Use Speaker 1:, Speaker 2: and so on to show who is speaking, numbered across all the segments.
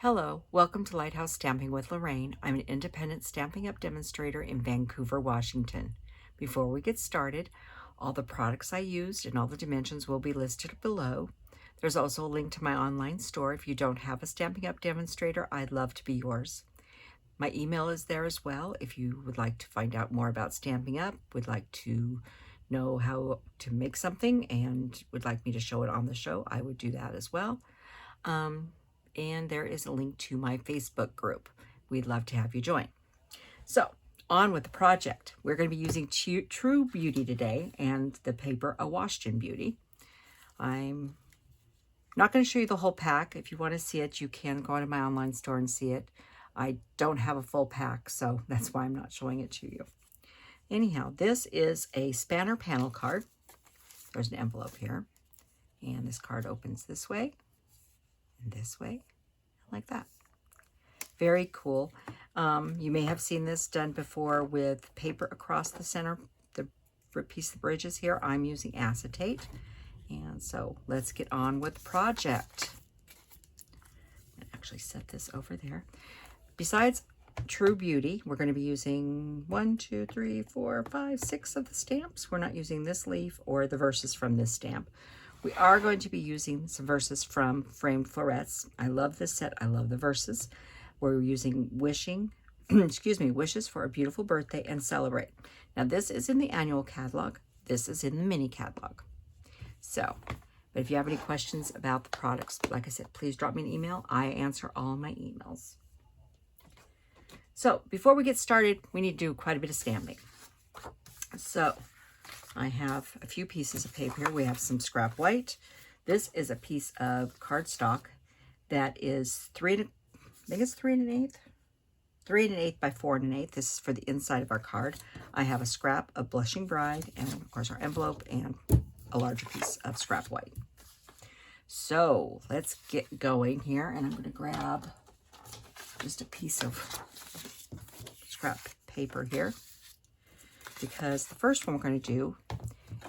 Speaker 1: Hello, welcome to Lighthouse Stamping with Lorraine. I'm an independent Stampin' Up! Demonstrator in Vancouver, Washington. Before we get started, all the products I used and all the dimensions will be listed below. There's also a link to my online store. If you don't have a Stampin' Up! Demonstrator, I'd love to be yours. My email is there as well. If you would like to find out more about Stampin' Up!, would like to know how to make something, and would like me to show it on the show, I would do that as well. And there is a link to my Facebook group. We'd love to have you join. So, on with the project. We're going to be using True Beauty today and the paper Awash in Beauty. I'm not going to show you the whole pack. If you want to see it, you can go to my online store and see it. I don't have a full pack, so that's why I'm not showing it to you. Anyhow, this is a spanner panel card. There's an envelope here. And this card opens this way. This way, like that. Very cool. You may have seen this done before with paper across the center, the piece of the bridges here. I'm using acetate. And so let's get on with the project. And actually set this over there. Besides True Beauty, we're going to be using 1, 2, 3, 4, 5, 6 of the stamps. We're not using this leaf or the verses from this stamp. We are going to be using some verses from Framed Florets. I love this set. I love the verses. We're using Wishes for a Beautiful Birthday and Celebrate. Now, this is in the annual catalog. This is in the mini catalog. So, but if you have any questions about the products, like I said, please drop me an email. I answer all my emails. So, before we get started, we need to do quite a bit of stamping. So, I have a few pieces of paper here. We have some scrap white. This is a piece of cardstock that is 3 1/8 by 4 1/8. This is for the inside of our card. I have a scrap of Blushing Bride and of course our envelope and a larger piece of scrap white. So let's get going here, and I'm going to grab just a piece of scrap paper here, because the first one we're going to do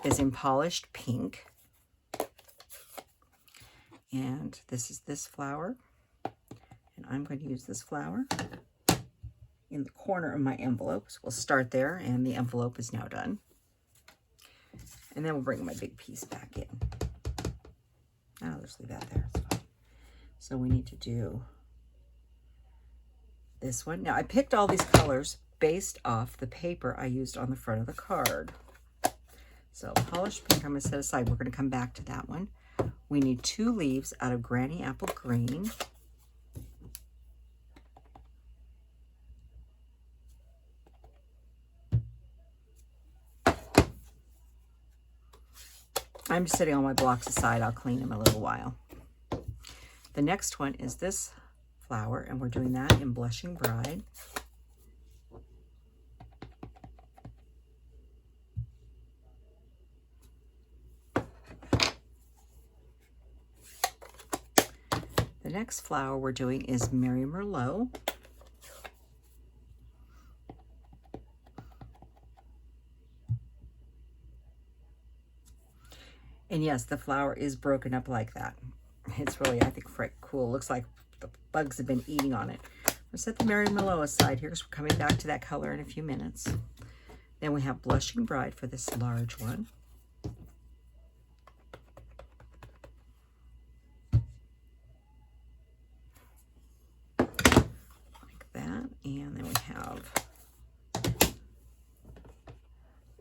Speaker 1: is in Polished Pink. And this is this flower. And I'm going to use this flower in the corner of my envelope. So we'll start there, and the envelope is now done. And then we'll bring my big piece back in. I'll just leave that there. It's fine. So we need to do this one. Now, I picked all these colors based off the paper I used on the front of the card. So Polished Pink, I'm going to set aside. We're going to come back to that one. We need 2 leaves out of Granny Apple Green. I'm just setting all my blocks aside. I'll clean them in a little while. The next one is this flower, and we're doing that in Blushing Bride. The next flower we're doing is Merry Merlot. And yes, the flower is broken up like that. It's really, I think, cool. Looks like the bugs have been eating on it. We'll set the Merry Merlot aside here because we're coming back to that color in a few minutes. Then we have Blushing Bride for this large one. Like that. And then we have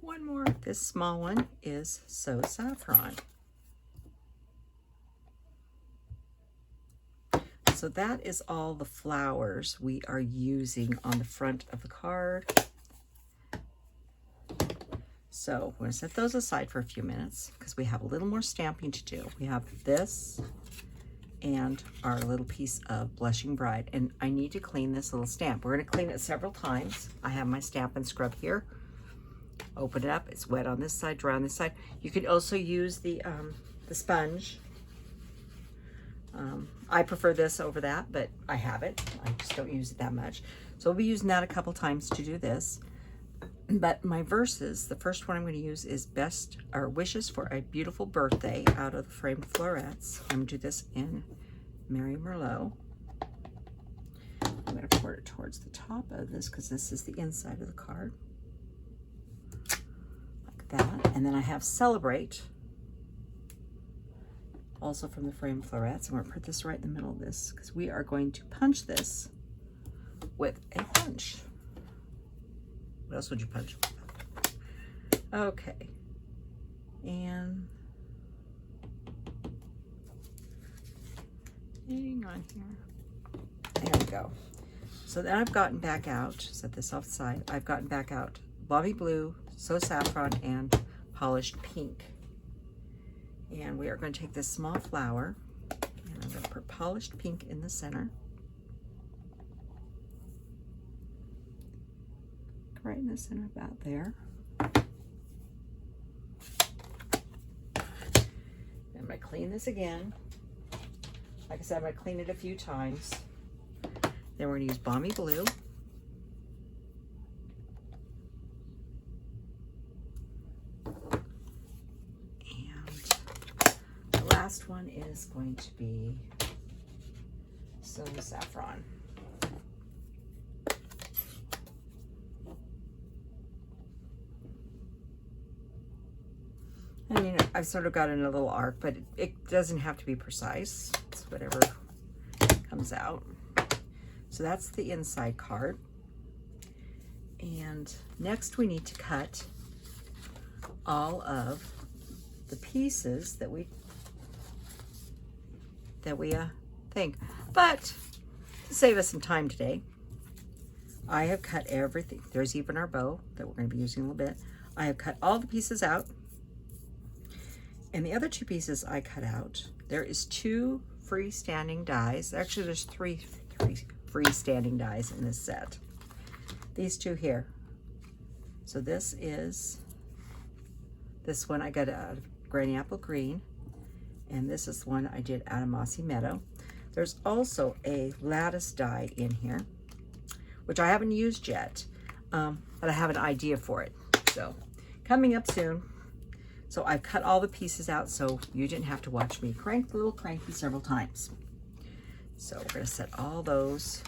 Speaker 1: one more. This small one is So Saffron. So that is all the flowers we are using on the front of the card. So we're going to set those aside for a few minutes because we have a little more stamping to do. We have this and our little piece of Blushing Bride. And I need to clean this little stamp. We're going to clean it several times. I have my stamp and scrub here. Open it up. It's wet on this side, dry on this side. You could also use the sponge. I prefer this over that, but I have it. I just don't use it that much. So we'll be using that a couple times to do this. But my verses, the first one I'm going to use is Wishes for a Beautiful Birthday out of the Framed Florets. I'm going to do this in Merry Merlot. I'm going to pour it towards the top of this because this is the inside of the card. Like that. And then I have Celebrate, also from the frame Florets. I'm going to put this right in the middle of this because we are going to punch this with a punch. What else would you punch with? Okay. And hang on here. There we go. So then I've gotten back out, set this off the side, I've gotten back out Balmy Blue, So Saffron, and Polished Pink. And we are going to take this small flower, and I'm going to put Polished Pink in the center. Right in the center, about there. I'm going to clean this again. Like I said, I'm going to clean it a few times. Then we're going to use Balmy Blue. And the last one is going to be So Saffron. I mean, I've sort of got it in a little arc, but it doesn't have to be precise. It's whatever comes out. So that's the inside card. And next we need to cut all of the pieces that we think. But to save us some time today, I have cut everything. There's even our bow that we're going to be using a little bit. I have cut all the pieces out. And the other two pieces I cut out, there is 2 freestanding dies. Actually, there's three freestanding dies in this set. These 2 here. So this one I got out of Granny Apple Green, and this is one I did out of Mossy Meadow. There's also a lattice die in here, which I haven't used yet, but I have an idea for it. So coming up soon. So I've cut all the pieces out so you didn't have to watch me crank the little cranky several times. So we're going to set all those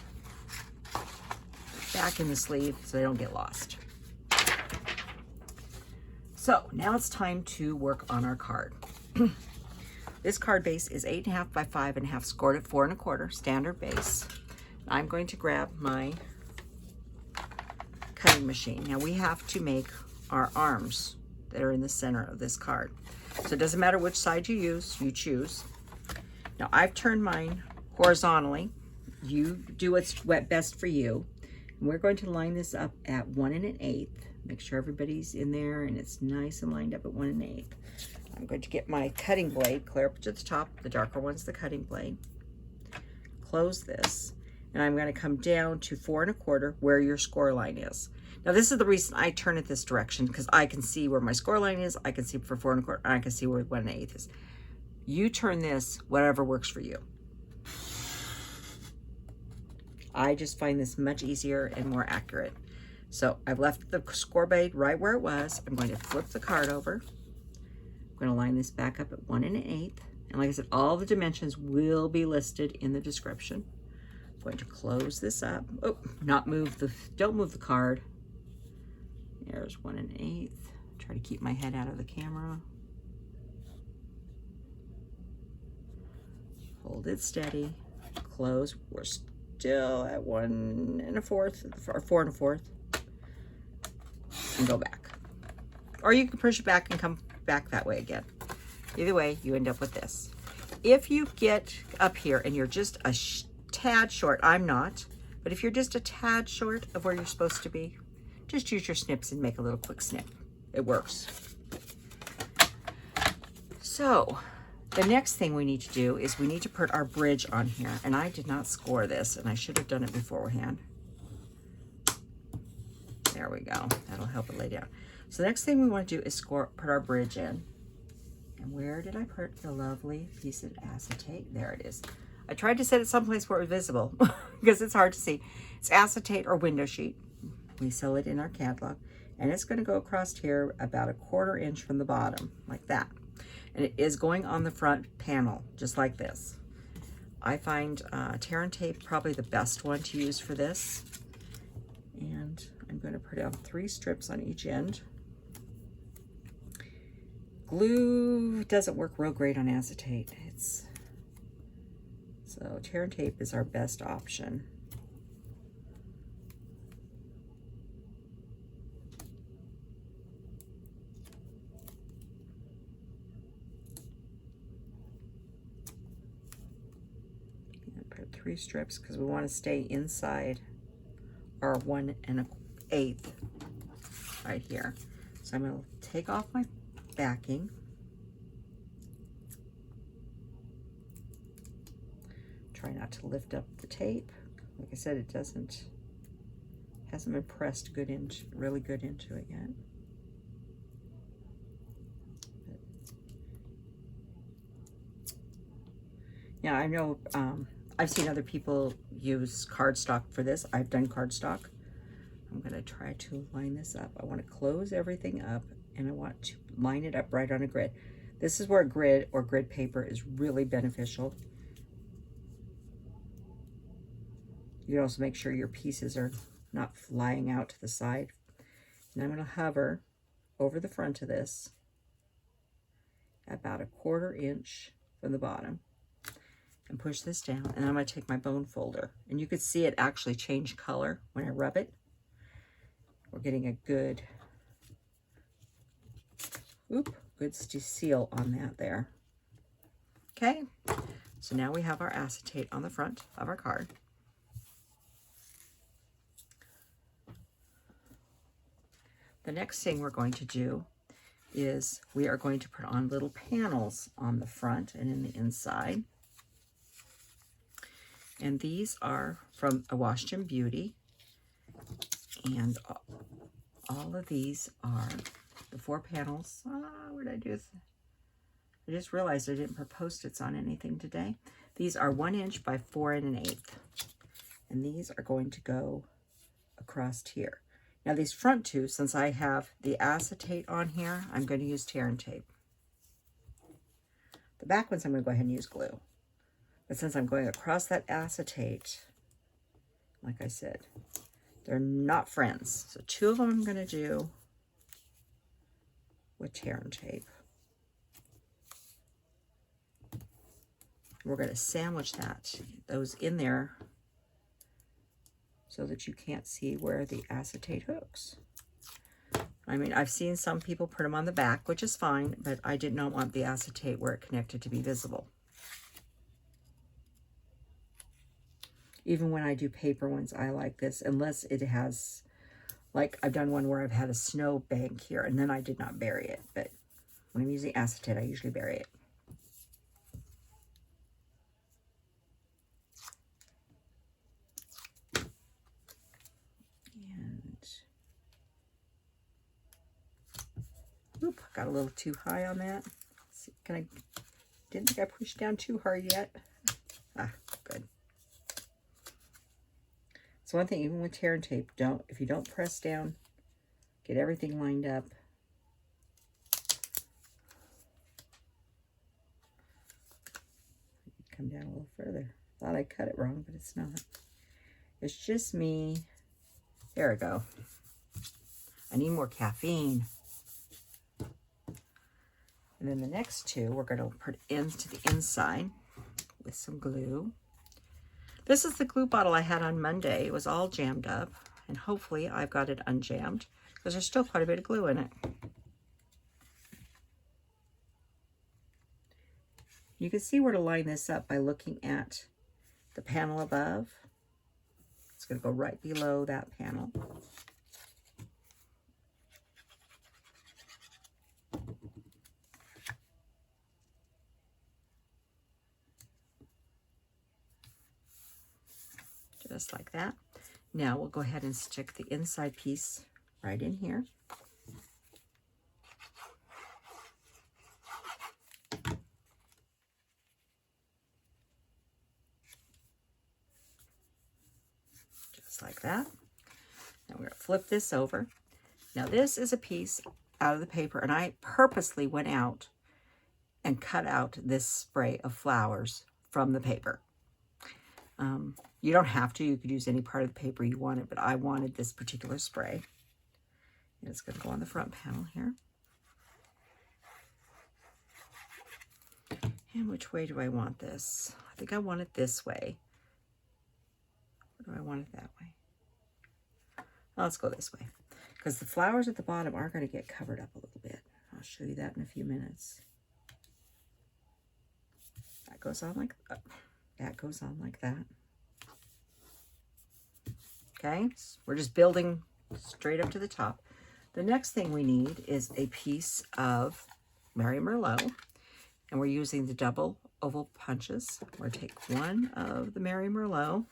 Speaker 1: back in the sleeve so they don't get lost. So now it's time to work on our card. This card base is 8.5 by 5.5, scored at 4 1/4, standard base. I'm going to grab my cutting machine. Now we have to make our arms that are in the center of this card. So it doesn't matter which side you use, you choose. Now I've turned mine horizontally. You do what's best for you. And we're going to line this up at 1 1/8. Make sure everybody's in there and it's nice and lined up at 1 1/8. I'm going to get my cutting blade, clear up to the top. The darker one's the cutting blade. Close this, and I'm going to come down to 4 1/4 where your score line is. Now this is the reason I turn it this direction, because I can see where my score line is, I can see for 4 1/4, and I can see where 1 1/8 is. You turn this whatever works for you. I just find this much easier and more accurate. So I've left the score blade right where it was. I'm going to flip the card over. I'm going to line this back up at 1 1/8. And like I said, all the dimensions will be listed in the description. I'm going to close this up. Oh, don't move the card. There's 1 1/8. Try to keep my head out of the camera. Hold it steady. Close. We're still at 1 1/4 or 4 1/4. And go back. Or you can push it back and come back that way again. Either way, you end up with this. If you get up here and you're just a tad short, I'm not, but if you're just a tad short of where you're supposed to be, just use your snips and make a little quick snip. It works. So the next thing we need to do is we need to put our bridge on here. And I did not score this, and I should have done it beforehand. There we go. That'll help it lay down. So the next thing we want to do is put our bridge in. And where did I put the lovely piece of acetate? There it is. I tried to set it someplace where it was visible because it's hard to see. It's acetate or window sheet. We sell it in our catalog. And it's going to go across here about 1/4 inch from the bottom, like that. And it is going on the front panel, just like this. I find tear and tape probably the best one to use for this. And I'm going to put down 3 strips on each end. Glue doesn't work real great on acetate. So tear and tape is our best option. And put 3 strips because we want to stay inside our 1 1/8 right here. So I'm going to take off my backing. Try not to lift up the tape. Like I said, it hasn't been pressed really good into it yet. Now I know I've seen other people use cardstock for this. I've done cardstock. I'm going to try to line this up. I want to close everything up and I want to line it up right on a grid. This is where a grid or grid paper is really beneficial. You can also make sure your pieces are not flying out to the side. And I'm going to hover over the front of this about 1/4 inch from the bottom and push this down. And I'm going to take my bone folder. And you could see it actually change color when I rub it. We're getting a good seal on that there. Okay, so now we have our acetate on the front of our card. The next thing we're going to do is we are going to put on little panels on the front and in the inside. And these are from Awash Beauty. And all of these are the 4 panels. What did I do? I just realized I didn't put Post-its on anything today. These are 1 inch by 4 1/8. And these are going to go across here. Now these front 2, since I have the acetate on here, I'm going to use tear and tape. The back ones I'm going to go ahead and use glue. But since I'm going across that acetate, like I said, they're not friends. So 2 of them I'm going to do with tear and tape. We're going to sandwich those in there so that you can't see where the acetate hooks. I mean, I've seen some people put them on the back, which is fine, but I did not want the acetate where it connected to be visible. Even when I do paper ones, I like this, unless it has, like I've done one where I've had a snow bank here, and then I did not bury it. But when I'm using acetate, I usually bury it. Oop, got a little too high on that. Let's see, didn't think I pushed down too hard yet. Good. So one thing, even with tear and tape, if you don't press down, get everything lined up. Come down a little further. Thought I cut it wrong, but it's not. It's just me. There we go. I need more caffeine. And then the next 2, we're going to put into the inside with some glue. This is the glue bottle I had on Monday. It was all jammed up, and hopefully I've got it unjammed because there's still quite a bit of glue in it. You can see where to line this up by looking at the panel above. It's going to go right below that panel. Just like that. Now we'll go ahead and stick the inside piece right in here. Just like that. Now we're going to flip this over. Now this is a piece out of the paper, and I purposely went out and cut out this spray of flowers from the paper. You don't have to. You could use any part of the paper you wanted, but I wanted this particular spray. And it's going to go on the front panel here. And which way do I want this? I think I want it this way. Or do I want it that way? Well, let's go this way. Because the flowers at the bottom are going to get covered up a little bit. I'll show you that in a few minutes. That goes on like that. That goes on like that. Okay, so we're just building straight up to the top. The next thing we need is a piece of Merry Merlot. And we're using the double oval punches. We're going to take one of the Merry Merlot.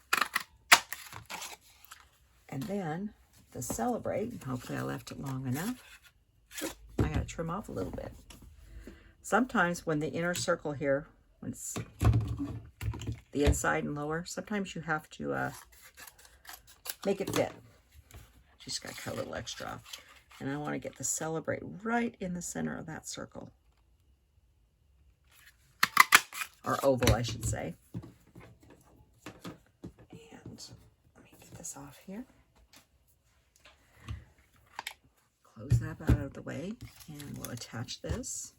Speaker 1: And then to celebrate, and hopefully I left it long enough. I got to trim off a little bit. Sometimes when the inner circle here, when it's the inside and lower, sometimes you have to make it fit. Just got to cut a little extra off. And I want to get the celebrate right in the center of that circle. Or oval, I should say. And let me get this off here. Close that out of the way, and we'll attach this.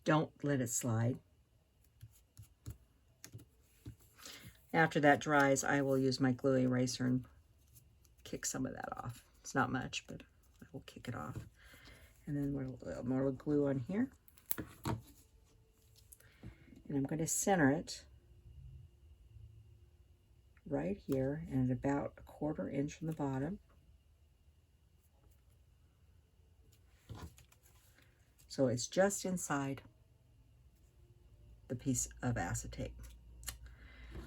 Speaker 1: Don't let it slide. After that dries, I will use my glue eraser and kick some of that off. It's not much, but I will kick it off. And then more glue on here. And I'm going to center it right here and about 1/4 inch from the bottom. So it's just inside the piece of acetate.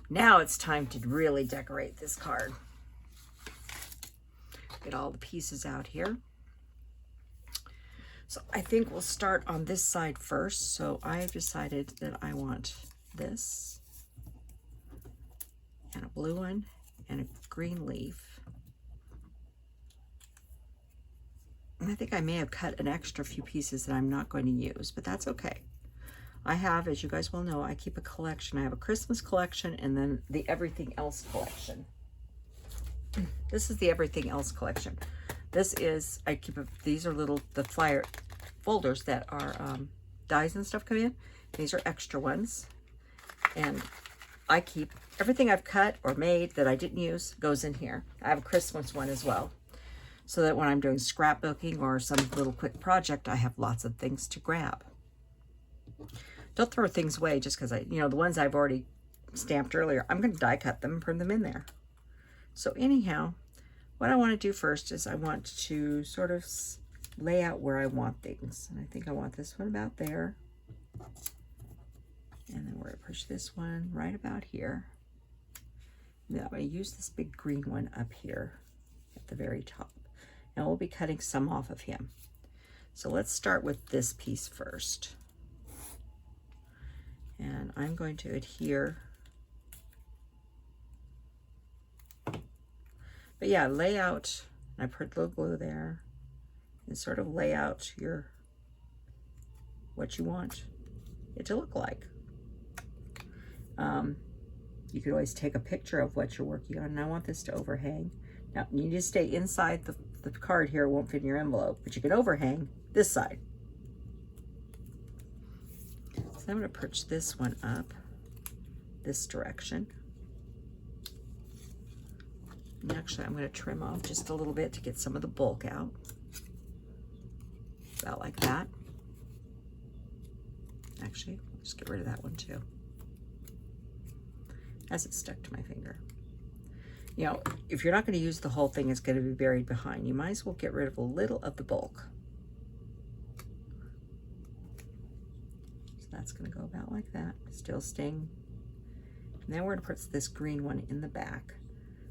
Speaker 1: Now it's time to really decorate this card. Get all the pieces out here. So I think we'll start on this side first. So I've decided that I want this and a blue one and a green leaf. And I think I may have cut an extra few pieces that I'm not going to use, but that's okay. I have, as you guys well know, I keep a collection. I have a Christmas collection and then the Everything Else collection. This is the Everything Else collection. This is, I keep these are the flyer folders that are dies and stuff come in. These are extra ones. And I keep everything I've cut or made that I didn't use goes in here. I have a Christmas one as well. So that when I'm doing scrapbooking or some little quick project, I have lots of things to grab. Don't throw things away just because the ones I've already stamped earlier, I'm going to die cut them and print them in there. So anyhow, what I want to do first is I want to sort of lay out where I want things. And I think I want this one about there. And then we're going to push this one right about here. Now I'm going to use this big green one up here at the very top. And we'll be cutting some off of him. So let's start with this piece first. And I'm going to adhere. But yeah, lay out. I put a little glue there. And sort of lay out what you want it to look like. You could always take a picture of what you're working on. And I want this to overhang. Now, you need to stay inside the card here. It won't fit in your envelope, but you can overhang this side. So I'm going to perch this one up this direction. And actually, I'm going to trim off just a little bit to get some of the bulk out. About like that. Actually, just get rid of that one too. As it's stuck to my finger. You know, if you're not going to use the whole thing, it's going to be buried behind. You might as well get rid of a little of the bulk. So that's going to go about like that, still staying. And then we're going to put this green one in the back.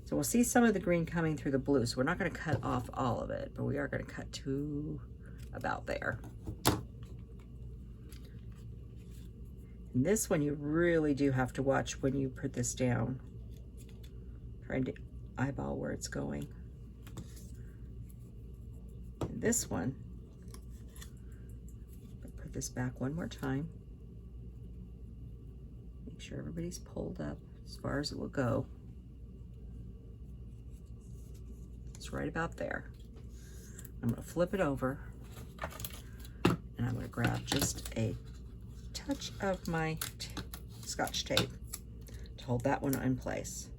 Speaker 1: So we'll see some of the green coming through the blue. So we're not going to cut off all of it, but we are going to cut to about there. And this one you really do have to watch when you put this down. Trying to eyeball where it's going. this one, put this back one more time. Make sure everybody's pulled up as far as it will go. It's right about there. I'm going to flip it over, and I'm going to grab just a touch of my Scotch tape to hold that one in place.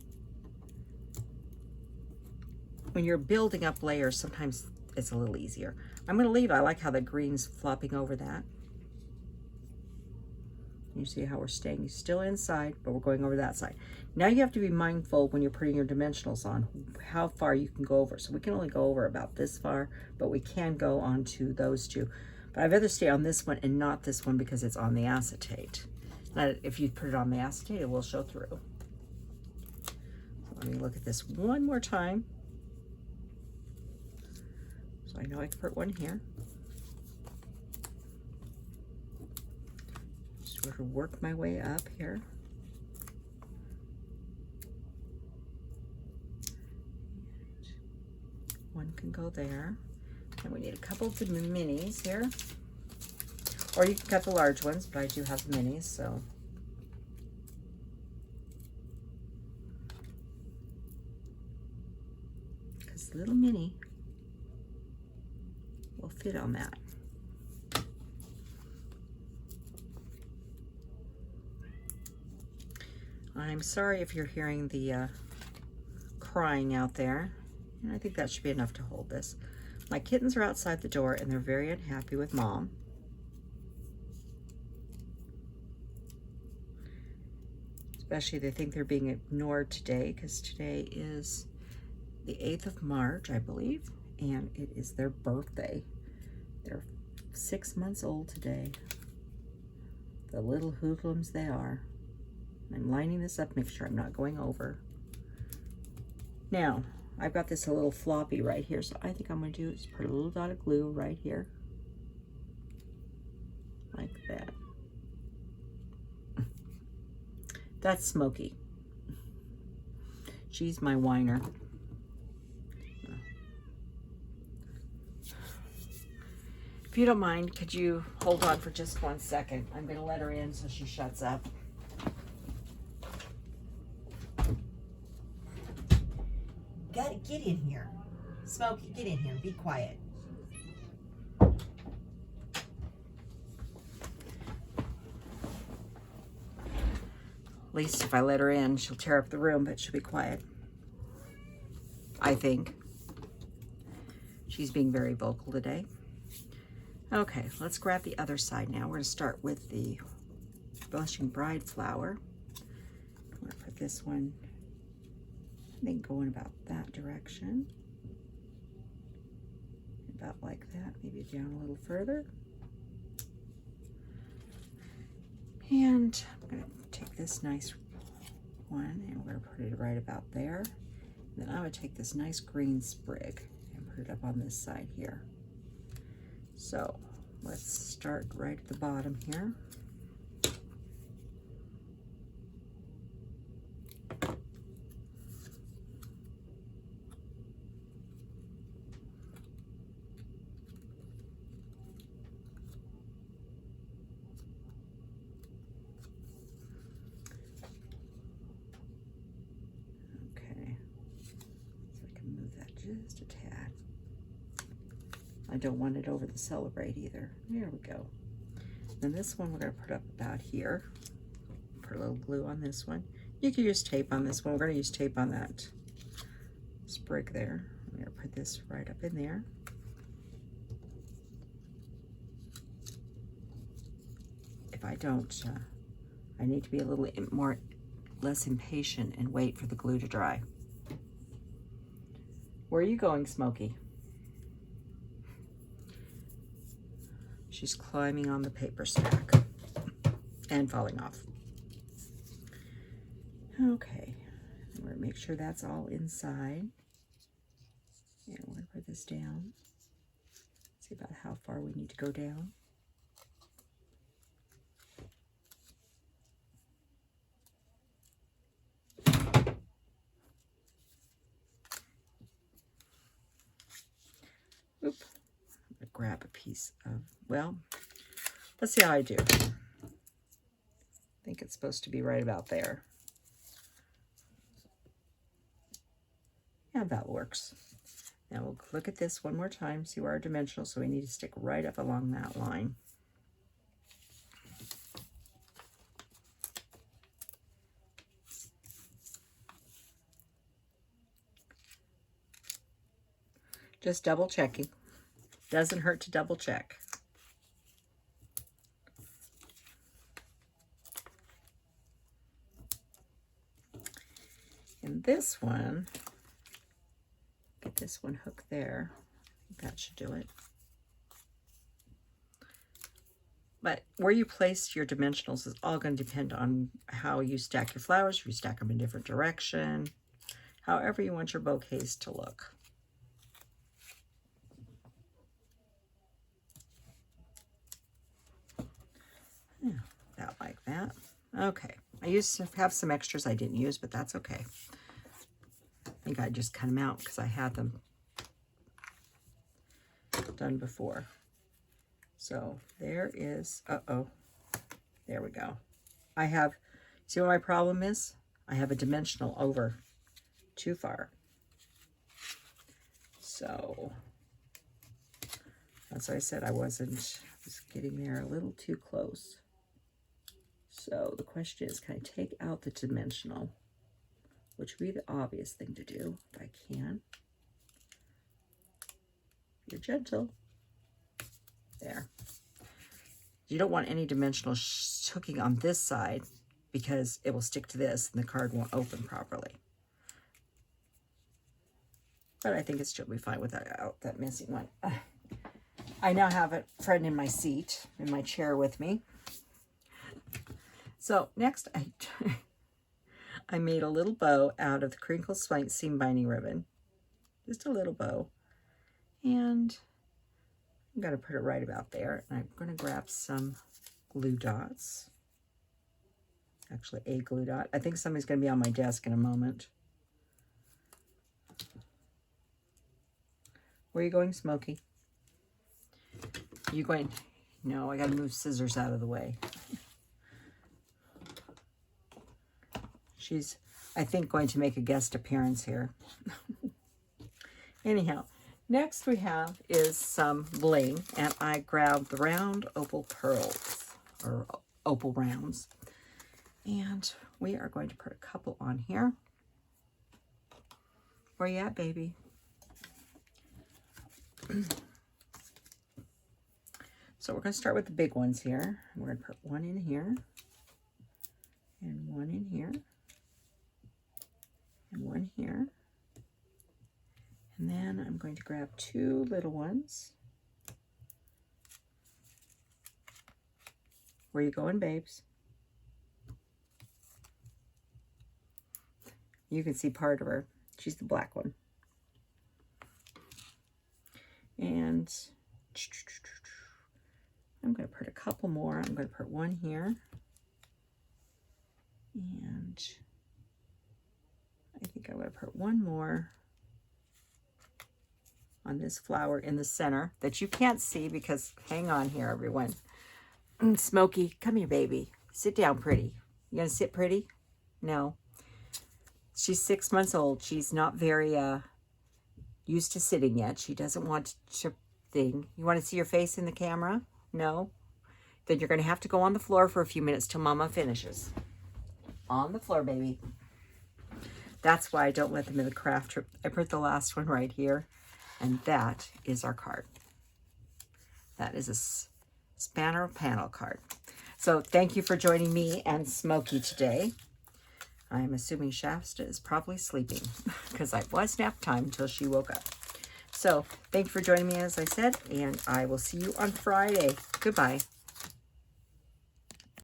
Speaker 1: When you're building up layers, sometimes it's a little easier. I'm going to leave. I like how the green's flopping over that. You see how we're staying still inside, but we're going over that side. Now you have to be mindful when you're putting your dimensionals on, how far you can go over. So we can only go over about this far, but we can go on to those two. But I'd rather stay on this one and not this one because it's on the acetate. Now, if you put it on the acetate, it will show through. So let me look at this one more time. So I know I can put one here. Sort of work my way up here. One can go there. And we need a couple of the minis here. Or you can cut the large ones, but I do have the minis, so. Because the little mini will fit on that. I'm sorry if you're hearing the crying out there. And I think that should be enough to hold this. My kittens are outside the door and they're very unhappy with Mom. Especially they think they're being ignored today because today is the 8th of March, I believe, and it is their birthday. They're 6 months old today. The little hoodlums they are. I'm lining this up, make sure I'm not going over. Now, I've got this a little floppy right here, so I think I'm going to do is put a little dot of glue right here. Like that. That's Smokey. She's my whiner. If you don't mind, could you hold on for just 1 second? I'm going to let her in so she shuts up. Gotta get in here. Smokey, get in here. Be quiet. At least if I let her in, she'll tear up the room, but she'll be quiet. I think. She's being very vocal today. Okay, let's grab the other side now. We're going to start with the Blushing Bride flower. I'm going to put this one, I think, going about that direction. About like that, maybe down a little further. And I'm going to take this nice one and we're going to put it right about there. And then I would take this nice green sprig and put it up on this side here. So let's start right at the bottom here. Just a tad. I don't want it over the Celebrate either. There we go. Then this one we're going to put up about here. Put a little glue on this one. You can use tape on this one. We're going to use tape on that sprig there. I'm going to put this right up in there. If I don't, I need to be a little less impatient and wait for the glue to dry. Where are you going, Smokey? She's climbing on the paper stack and falling off. Okay, I'm going to make sure that's all inside. And we're going to put this down. See about how far we need to go down. Oop, grab a piece of, well, let's see how I do. I think it's supposed to be right about there. Yeah, that works. Now we'll look at this one more time, see where our dimensional, so we need to stick right up along that line. Just double checking. Doesn't hurt to double check. And this one, get this one hooked there. I think that should do it. But where you place your dimensionals is all going to depend on how you stack your flowers, if you stack them in a different direction, however you want your bouquets to look. Yeah, about like that. Okay, I used to have some extras I didn't use, but that's okay. I think I just cut them out because I had them done before. So there is, there we go. I have, see what my problem is? I have a dimensional over too far. So that's why I said I was getting there a little too close. So the question is, can I take out the dimensional, which would be the obvious thing to do if I can. You're gentle. There. You don't want any dimensional hooking on this side because it will stick to this and the card won't open properly. But I think it should be fine without that missing one. I now have a friend in my seat, in my chair with me. So next, I made a little bow out of the crinkle seam binding ribbon. Just a little bow. And I'm going to put it right about there. And I'm going to grab some glue dots. Actually, a glue dot. I think somebody's going to be on my desk in a moment. Where are you going, Smokey? You going? No, I got to move scissors out of the way. She's, I think, going to make a guest appearance here. Anyhow, next we have is some bling, and I grabbed the round opal pearls, or opal rounds. And we are going to put a couple on here. Where you at, baby? So we're going to start with the big ones here. We're going to put one in here, and one in here, and one here. And then I'm going to grab two little ones. Where you going, babes? You can see part of her. She's the black one. And I'm going to put a couple more. I'm going to put one here. And I think I'm going to put one more on this flower in the center that you can't see because, hang on here, everyone. Smokey, come here, baby. Sit down pretty. You going to sit pretty? No. She's 6 months old. She's not very used to sitting yet. She doesn't want to thing. You want to see your face in the camera? No? Then you're going to have to go on the floor for a few minutes till Mama finishes. On the floor, baby. That's why I don't let them in the craft room. I put the last one right here. And that is our card. That is a spanner panel card. So thank you for joining me and Smokey today. I'm assuming Shasta is probably sleeping because it was nap time until she woke up. So thank you for joining me, as I said, and I will see you on Friday. Goodbye.